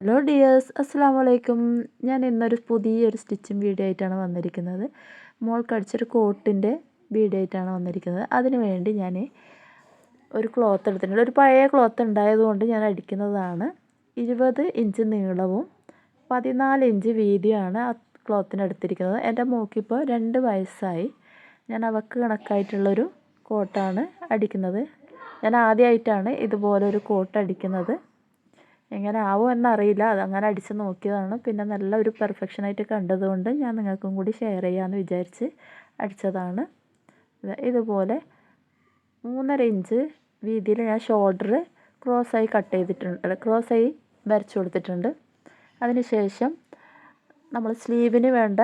Hello dears, അസ്സലാമു അലൈക്കും. ഞാൻ ഇന്നൊരു പുതിയൊരു സ്റ്റിച്ചിങ് വീഡിയോ ആയിട്ടാണ് വന്നിരിക്കുന്നത്. മോൾക്ക് അടിച്ചൊരു കോട്ടിൻ്റെ വീഡിയോ ആയിട്ടാണ് വന്നിരിക്കുന്നത്. അതിന് വേണ്ടി ഞാൻ ഒരു ക്ലോത്ത് എടുത്തിട്ടുണ്ട്. ഒരു പഴയ ക്ലോത്ത് ഉണ്ടായതുകൊണ്ട് ഞാൻ അടിക്കുന്നതാണ്. 20 ഇഞ്ച് നീളവും 14 ഇഞ്ച് വീതിയുമാണ് ആ ക്ലോത്തിന് എടുത്തിരിക്കുന്നത്. എൻ്റെ മോൾക്കിപ്പോൾ 2 വയസ്സായി. ഞാൻ അവൾക്ക് കണക്കായിട്ടുള്ളൊരു കോട്ടാണ് അടിക്കുന്നത്. ഞാൻ ആദ്യമായിട്ടാണ് ഇതുപോലൊരു കോട്ട് അടിക്കുന്നത്. എങ്ങനെ ആവും എന്നറിയില്ല, അതങ്ങനെ അടിച്ച് നോക്കിയതാണ്. പിന്നെ നല്ല ഒരു പെർഫെക്ഷനായിട്ട് കണ്ടതുകൊണ്ട് ഞാൻ നിങ്ങൾക്കും കൂടി ഷെയർ ചെയ്യാമെന്ന് വിചാരിച്ച് അടിച്ചതാണ്. ഇതുപോലെ 3.5 ഇഞ്ച് വീതിയിൽ ഞാൻ ഷോൾഡർ ക്രോസായി കട്ട് ചെയ്തിട്ടുണ്ട്, ക്രോസായി വരച്ചു കൊടുത്തിട്ടുണ്ട്. അതിനുശേഷം നമ്മൾ സ്ലീവിന് വേണ്ട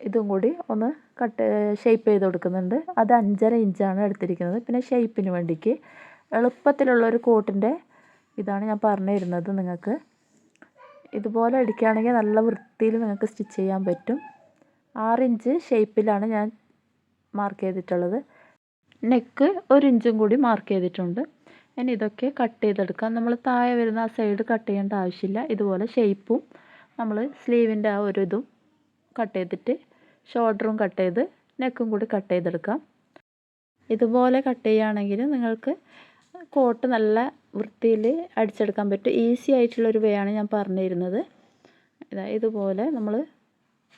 ഇതും കൂടി ഒന്ന് ഷേപ്പ് ചെയ്ത് കൊടുക്കുന്നുണ്ട്. അത് 5.5 ഇഞ്ചാണ് എടുത്തിരിക്കുന്നത്. പിന്നെ ഷേപ്പിന് വേണ്ടിക്ക് എളുപ്പത്തിലുള്ളൊരു കോട്ടിൻ്റെ ഇതാണ് ഞാൻ പറഞ്ഞു തരുന്നത്. നിങ്ങൾക്ക് ഇതുപോലെ അടിക്കുകയാണെങ്കിൽ നല്ല വൃത്തിയിൽ നിങ്ങൾക്ക് സ്റ്റിച്ച് ചെയ്യാൻ പറ്റും. 6 ഇഞ്ച് ഷേപ്പിലാണ് ഞാൻ മാർക്ക് ചെയ്തിട്ടുള്ളത്. നെക്ക് 1 ഇഞ്ചും കൂടി മാർക്ക് ചെയ്തിട്ടുണ്ട്. ഇനി ഇതൊക്കെ കട്ട് ചെയ്തെടുക്കാം. നമ്മൾ താഴെ വരുന്ന ആ സൈഡ് കട്ട് ചെയ്യേണ്ട ആവശ്യമില്ല. ഇതുപോലെ ഷേപ്പും നമ്മൾ സ്ലീവിൻ്റെ ആ ഒരു ഇതും കട്ട് ചെയ്തിട്ട് ഷോൾഡറും കട്ട് ചെയ്ത് നെക്കും കൂടി കട്ട് ചെയ്തെടുക്കാം. ഇതുപോലെ കട്ട് ചെയ്യുകയാണെങ്കിൽ നിങ്ങൾക്ക് കോട്ട് നല്ല വൃത്തിയിൽ അടിച്ചെടുക്കാൻ പറ്റും. ഈസി ആയിട്ടുള്ളൊരു വേ ആണ് ഞാൻ പറഞ്ഞു തരുന്നത്. ഇതുപോലെ നമ്മൾ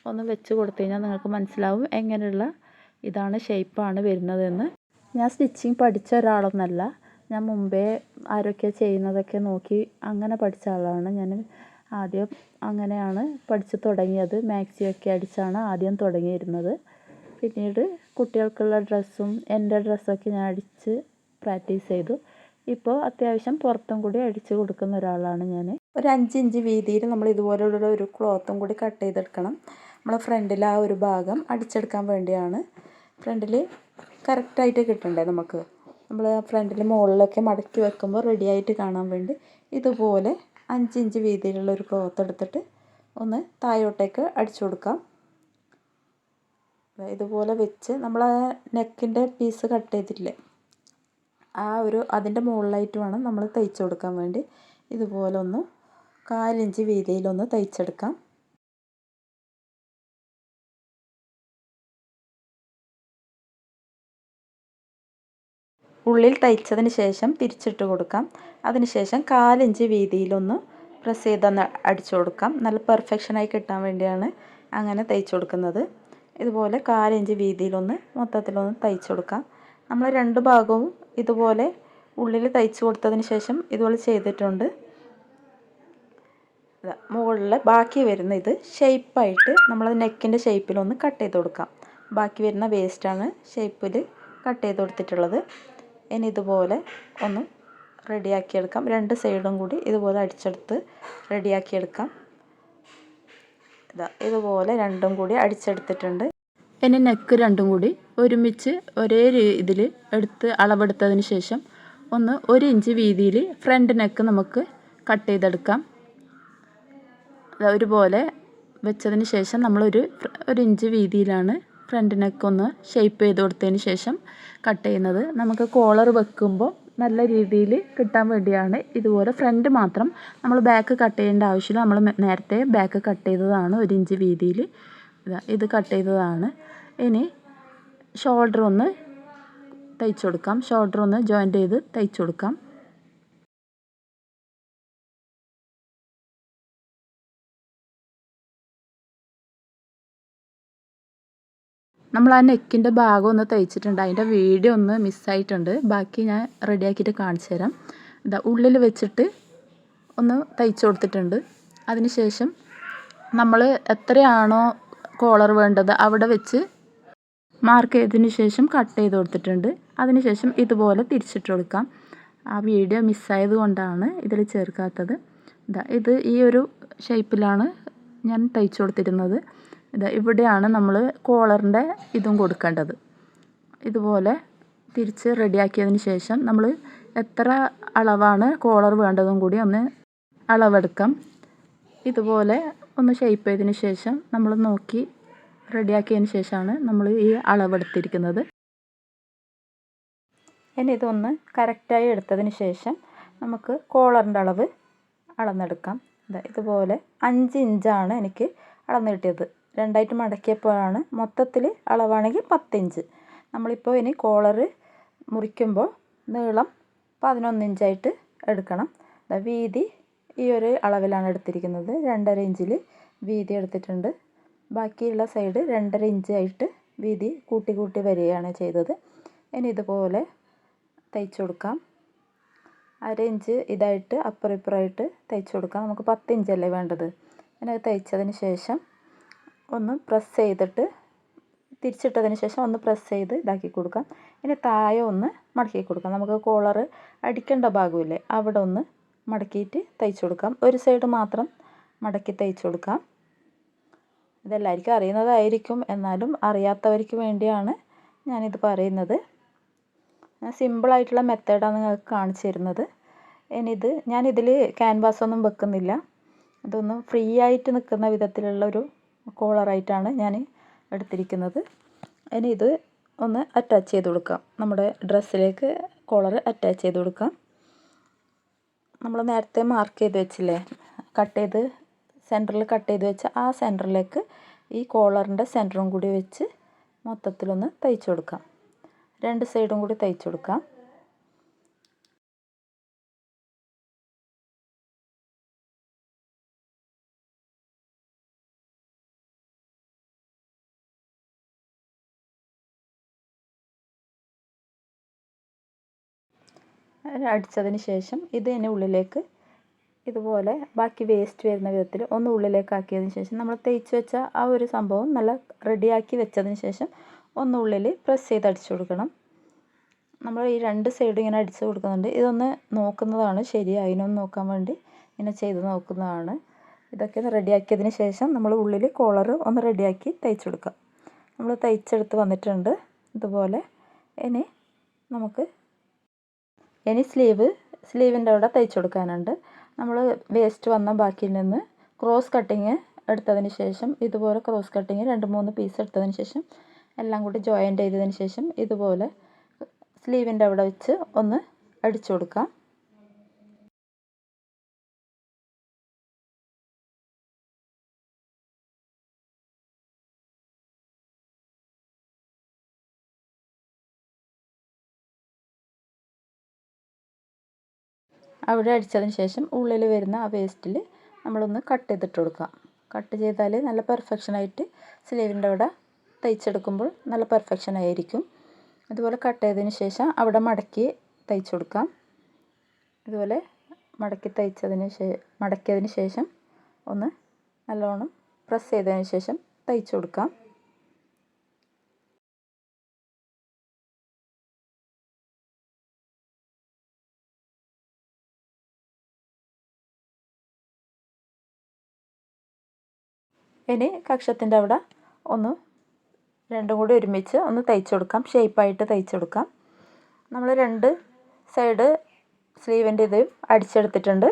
ഒന്ന് വെച്ച് കൊടുത്തു കഴിഞ്ഞാൽ നിങ്ങൾക്ക് മനസ്സിലാവും എങ്ങനെയുള്ള ഇതാണ് ഷേപ്പാണ് വരുന്നതെന്ന്. ഞാൻ സ്റ്റിച്ചിങ് പഠിച്ച ഒരാളൊന്നല്ല. ഞാൻ മുമ്പേ ആരൊക്കെ ചെയ്യുന്നതൊക്കെ നോക്കി അങ്ങനെ പഠിച്ച ആളാണ്. ഞാൻ ആദ്യം അങ്ങനെയാണ് പഠിച്ച് തുടങ്ങിയത്. മാക്സിയൊക്കെ അടിച്ചാണ് ആദ്യം തുടങ്ങിയിരുന്നത്. പിന്നീട് കുട്ടികൾക്കുള്ള ഡ്രസ്സും എൻ്റെ ഡ്രസ്സൊക്കെ ഞാൻ അടിച്ച് പ്രാക്ടീസ് ചെയ്തു. ഇപ്പോൾ അത്യാവശ്യം പുറത്തും കൂടി അടിച്ച് കൊടുക്കുന്ന ഒരാളാണ് ഞാൻ. ഒരു 5 ഇഞ്ച് വീതിയിൽ നമ്മൾ ഇതുപോലുള്ള ഒരു ക്ലോത്തും കൂടി കട്ട് ചെയ്തെടുക്കണം. നമ്മൾ ഫ്രണ്ടിൽ ആ ഒരു ഭാഗം അടിച്ചെടുക്കാൻ വേണ്ടിയാണ്. ഫ്രണ്ടിൽ കറക്റ്റായിട്ട് കിട്ടണ്ടേ നമുക്ക്. നമ്മൾ ഫ്രണ്ടിൽ മുകളിലൊക്കെ മടക്കി വെക്കുമ്പോൾ റെഡിയായിട്ട് കാണാൻ വേണ്ടി ഇതുപോലെ 5 ഇഞ്ച് വീതിയിലുള്ള ഒരു ക്ലോത്ത് എടുത്തിട്ട് ഒന്ന് താഴോട്ടേക്ക് അടിച്ചു കൊടുക്കാം. ഇതുപോലെ വെച്ച് നമ്മൾ ആ നെക്കിൻ്റെ പീസ് കട്ട് ചെയ്തിട്ടില്ലേ, അതിൻ്റെ മുകളിലായിട്ട് വേണം നമ്മൾ തയ്ച്ചു കൊടുക്കാൻ വേണ്ടി. ഇതുപോലെ ഒന്ന് 1/4 ഇഞ്ച് വീതിയിലൊന്ന് തയ്ച്ചെടുക്കാം. ഉള്ളിൽ തയ്ച്ചതിന് ശേഷം തിരിച്ചിട്ട് കൊടുക്കാം. അതിനുശേഷം 1/4 ഇഞ്ച് വീതിയിലൊന്ന് പ്രസ് ചെയ്തൊന്ന് അടിച്ചു കൊടുക്കാം. നല്ല പെർഫെക്ഷനായി കിട്ടാൻ വേണ്ടിയാണ് അങ്ങനെ തയ്ച്ചു കൊടുക്കുന്നത്. ഇതുപോലെ 1/4 ഇഞ്ച് വീതിയിലൊന്ന് മൊത്തത്തിലൊന്ന് തയ്ച്ചു കൊടുക്കാം. നമ്മൾ 2 ഭാഗവും ഇതുപോലെ ഉള്ളിൽ തയ്ച്ചു കൊടുത്തതിന് ശേഷം ഇതുപോലെ ചെയ്തിട്ടുണ്ട്. മുകളിൽ ബാക്കി വരുന്ന ഇത് ഷേപ്പായിട്ട് നമ്മൾ നെക്കിൻ്റെ ഷേപ്പിലൊന്ന് കട്ട് ചെയ്ത് കൊടുക്കാം. ബാക്കി വരുന്ന വേസ്റ്റാണ് ഷേപ്പിൽ കട്ട് ചെയ്ത് കൊടുത്തിട്ടുള്ളത്. ഇനി ഇതുപോലെ ഒന്ന് റെഡിയാക്കിയെടുക്കാം. 2 സൈഡും കൂടി ഇതുപോലെ അടിച്ചെടുത്ത് റെഡിയാക്കിയെടുക്കാം. ഇതുപോലെ രണ്ടും കൂടി അടിച്ചെടുത്തിട്ടുണ്ട്. ഇനി നെക്ക് രണ്ടും കൂടി ഒരുമിച്ച് ഒരേ ഇതിൽ എടുത്ത് അളവെടുത്തതിന് ശേഷം 1 ഇഞ്ച് വീതിയിൽ ഫ്രണ്ട് നെക്ക് നമുക്ക് കട്ട് ചെയ്തെടുക്കാം. ഒരുപോലെ വെച്ചതിന് ശേഷം നമ്മൾ ഒരു ഇഞ്ച് വീതിയിലാണ് ഫ്രണ്ട് നെക്ക് ഒന്ന് ഷേപ്പ് ചെയ്ത് കൊടുത്തതിന് ശേഷം കട്ട് ചെയ്യുന്നത്. നമുക്ക് കോളർ വെക്കുമ്പോൾ നല്ല രീതിയിൽ കിട്ടാൻ വേണ്ടിയാണ്. ഇതുപോലെ ഫ്രണ്ട് മാത്രം നമ്മൾ ബാക്ക് കട്ട് ചെയ്യേണ്ട ആവശ്യമില്ല. നമ്മൾ നേരത്തെ ബാക്ക് കട്ട് ചെയ്തതാണ് 1 ഇഞ്ച് വീതിയിൽ. ഇത് കട്ട് ചെയ്തതാണ്. ഇനി ഷോൾഡർ ഒന്ന് തയ്ച്ചു കൊടുക്കാം. ഷോൾഡർ ഒന്ന് ജോയിൻ്റ് ചെയ്ത് തയ്ച്ചു കൊടുക്കാം. നമ്മൾ ആ നെക്കിൻ്റെ ഭാഗം ഒന്ന് തയ്ച്ചിട്ടുണ്ട്. അതിൻ്റെ വീഡിയോ ഒന്ന് മിസ്സായിട്ടുണ്ട്. ബാക്കി ഞാൻ റെഡിയാക്കിയിട്ട് കാണിച്ചു തരാം. ഉള്ളിൽ വെച്ചിട്ട് ഒന്ന് തയ്ച്ചു കൊടുത്തിട്ടുണ്ട്. അതിനുശേഷം നമ്മൾ എത്രയാണോ കോളർ വേണ്ടത് അവിടെ വെച്ച് മാർക്ക് ചെയ്തതിന് ശേഷം കട്ട് ചെയ്ത് കൊടുത്തിട്ടുണ്ട്. അതിനുശേഷം ഇതുപോലെ തിരിച്ചിട്ട് കൊടുക്കാം. ആ വീഡിയോ മിസ്സായത് കൊണ്ടാണ് ഇതിൽ ചേർക്കാത്തത്. ഇത് ഈ ഒരു ഷേപ്പിലാണ് ഞാൻ തയ്ച്ചു കൊടുത്തിരുന്നത്. ഇവിടെയാണ് നമ്മൾ കോളറിൻ്റെ ഇതും കൊടുക്കേണ്ടത്. ഇതുപോലെ തിരിച്ച് റെഡിയാക്കിയതിന് ശേഷം നമ്മൾ എത്ര അളവാണ് കോളർ വേണ്ടതും കൂടി ഒന്ന് അളവെടുക്കാം. ഇതുപോലെ ഒന്ന് ഷേപ്പ് ചെയ്തതിന് ശേഷം നമ്മൾ നോക്കി റെഡിയാക്കിയതിന് ശേഷമാണ് നമ്മൾ ഈ അളവെടുത്തിരിക്കുന്നത്. ഇനി ഇതൊന്ന് കറക്റ്റായി എടുത്തതിന് ശേഷം നമുക്ക് കോളറിൻ്റെ അളവ് അളന്നെടുക്കാം. ഇതുപോലെ 5 ഇഞ്ചാണ് എനിക്ക് അളന്ന് കിട്ടിയത്. രണ്ടായിട്ട് മടക്കിയപ്പോഴാണ് മൊത്തത്തിൽ അളവാണെങ്കിൽ 10 ഇഞ്ച്. നമ്മളിപ്പോൾ ഇനി കോളർ മുറിക്കുമ്പോൾ നീളം 11 ഇഞ്ചായിട്ട് എടുക്കണം. വീതി ഈ ഒരു അളവിലാണ് എടുത്തിരിക്കുന്നത്. 2.5 ഇഞ്ചിൽ വീതി എടുത്തിട്ടുണ്ട്. ബാക്കിയുള്ള സൈഡ് 2.5 ഇഞ്ചായിട്ട് വീതി കൂട്ടി കൂട്ടി വരികയാണ് ചെയ്തത്. ഇനി ഇതുപോലെ തയ്ച്ചു കൊടുക്കാം. 1/2 ഇഞ്ച് ഇതായിട്ട് അപ്പുറം ഇപ്പുറമായിട്ട് തയ്ച്ചു കൊടുക്കാം. നമുക്ക് 10 ഇഞ്ചല്ലേ വേണ്ടത്. പിന്നെ അത് തയ്ച്ചതിന് ശേഷം ഒന്ന് പ്രസ് ചെയ്തിട്ട് തിരിച്ചിട്ടതിന് ശേഷം ഒന്ന് പ്രസ് ചെയ്ത് ഇതാക്കി കൊടുക്കാം. ഇനി താഴെ ഒന്ന് മടക്കി കൊടുക്കാം. നമുക്ക് കോളർ അടിക്കേണ്ട ഭാഗമില്ലേ, അവിടെ ഒന്ന് മടക്കിയിട്ട് തയ്ച്ചു കൊടുക്കാം. ഒരു സൈഡ് മാത്രം മടക്കി തയ്ച്ചു കൊടുക്കാം. ഇതെല്ലാവർക്കും അറിയുന്നതായിരിക്കും, എന്നാലും അറിയാത്തവർക്ക് വേണ്ടിയാണ് ഞാനിത് പറയുന്നത്. സിമ്പിളായിട്ടുള്ള മെത്തേഡാണ് നിങ്ങൾക്ക് കാണിച്ചു തരുന്നത്. ഇനിയിത് ഞാനിതിൽ ക്യാൻവാസൊന്നും വെക്കുന്നില്ല. ഇതൊന്ന് ഫ്രീ ആയിട്ട് നിൽക്കുന്ന വിധത്തിലുള്ളൊരു കോളറായിട്ടാണ് ഞാൻ എടുത്തിരിക്കുന്നത്. ഇനി ഇത് ഒന്ന് അറ്റാച്ച് ചെയ്ത് കൊടുക്കാം. നമ്മുടെ ഡ്രസ്സിലേക്ക് കോളർ അറ്റാച്ച് ചെയ്ത് കൊടുക്കാം. നമ്മൾ നേരത്തെ മാർക്ക് ചെയ്ത് വെച്ചില്ലേ, സെൻറ്ററിൽ കട്ട് ചെയ്ത് വെച്ച ആ സെൻറ്ററിലേക്ക് ഈ കോളറിൻ്റെ സെൻറ്ററും കൂടി വെച്ച് മൊത്തത്തിലൊന്ന് തയ്ച്ചു കൊടുക്കാം. 2 സൈഡും കൂടി തയ്ച്ചു കൊടുക്കാം. അടിച്ചതിന് ശേഷം ഇത് തന്നെ ഉള്ളിലേക്ക് ഇതുപോലെ ബാക്കി വേസ്റ്റ് വരുന്ന വിധത്തിൽ ഒന്ന് ഉള്ളിലേക്ക് ആക്കിയതിന് ശേഷം നമ്മൾ തയ്ച്ച് വെച്ച ആ ഒരു സംഭവം നല്ല റെഡിയാക്കി വെച്ചതിന് ശേഷം ഒന്ന് ഉള്ളിൽ പ്രസ് ചെയ്ത് അടിച്ചു കൊടുക്കണം. നമ്മൾ ഈ 2 സൈഡും ഇങ്ങനെ അടിച്ചു കൊടുക്കുന്നുണ്ട്. ഇതൊന്ന് നോക്കുന്നതാണ് ശരിയായിനൊന്ന് നോക്കാൻ വേണ്ടി ഇങ്ങനെ ചെയ്ത് നോക്കുന്നതാണ്. ഇതൊക്കെ ഒന്ന് റെഡിയാക്കിയതിന് ശേഷം നമ്മൾ ഉള്ളിൽ കോളർ ഒന്ന് റെഡിയാക്കി തയ്ച്ചു കൊടുക്കാം. നമ്മൾ തയ്ച്ചെടുത്ത് വന്നിട്ടുണ്ട് ഇതുപോലെ. ഇനി സ്ലീവിൻ്റെ അവിടെ തയ്ച്ചു കൊടുക്കാനുണ്ട്. നമ്മൾ വേസ്റ്റ് വന്ന ബാക്കിയിൽ നിന്ന് ക്രോസ് കട്ടിങ് എടുത്തതിന് ശേഷം ഇതുപോലെ ക്രോസ് കട്ടിങ് 2-3 പീസ് എടുത്തതിന് ശേഷം എല്ലാം കൂടി ജോയിൻ്റ് ചെയ്തതിന് ശേഷം ഇതുപോലെ സ്ലീവിൻ്റെ അവിടെ വെച്ച് ഒന്ന് അടിച്ചു കൊടുക്കാം. അവിടെ അടിച്ചതിന് ശേഷം ഉള്ളിൽ വരുന്ന ആ വേസ്റ്റിൽ നമ്മളൊന്ന് കട്ട് ചെയ്തിട്ട് കൊടുക്കാം. കട്ട് ചെയ്താൽ നല്ല പെർഫെക്ഷനായിട്ട് സ്ലീവിൻ്റെ അവിടെ തയ്ച്ചെടുക്കുമ്പോൾ നല്ല പെർഫെക്ഷനായിരിക്കും. അതുപോലെ കട്ട് ചെയ്തതിന് ശേഷം അവിടെ മടക്കി തയ്ച്ചു കൊടുക്കാം. ഇതുപോലെ മടക്കിയതിന് ശേഷം ഒന്ന് നല്ലോണം പ്രസ് ചെയ്തതിന് ശേഷം തയ്ച്ചു കൊടുക്കാം. ഇനി കക്ഷത്തിൻ്റെ അവിടെ ഒന്ന് രണ്ടും കൂടി ഒരുമിച്ച് ഒന്ന് തയ്ച്ചു കൊടുക്കാം. ഷേപ്പായിട്ട് തയ്ച്ചു കൊടുക്കാം. നമ്മൾ 2 സൈഡ് സ്ലീവിൻ്റെ ഇത് അടിച്ചെടുത്തിട്ടുണ്ട്.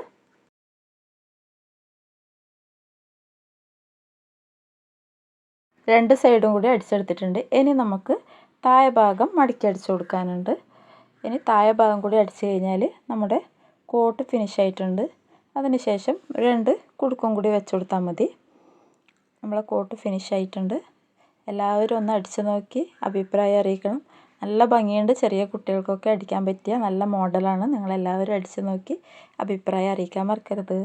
രണ്ട് സൈഡും കൂടി അടിച്ചെടുത്തിട്ടുണ്ട്. ഇനി നമുക്ക് താഴെ ഭാഗം മടക്കി അടിച്ചു കൊടുക്കാനുണ്ട്. ഇനി താഴെ ഭാഗം കൂടി അടിച്ചു കഴിഞ്ഞാൽ നമ്മുടെ കോട്ട് ഫിനിഷ് ആയിട്ടുണ്ട്. അതിന് ശേഷം 2 കുടുക്കും കൂടി വെച്ച് കൊടുത്താൽ മതി. നമ്മളെ കോട്ട് ഫിനിഷ് ആയിട്ടുണ്ട്. എല്ലാവരും ഒന്ന് അടിച്ചു നോക്കി അഭിപ്രായം അറിയിക്കണം. നല്ല ഭംഗിയുണ്ട്. ചെറിയ കുട്ടികൾക്കൊക്കെ അടിക്കാൻ പറ്റിയ നല്ല മോഡലാണ്. നിങ്ങളെല്ലാവരും അടിച്ചു നോക്കി അഭിപ്രായം അറിയിക്കാൻ മറക്കരുത്.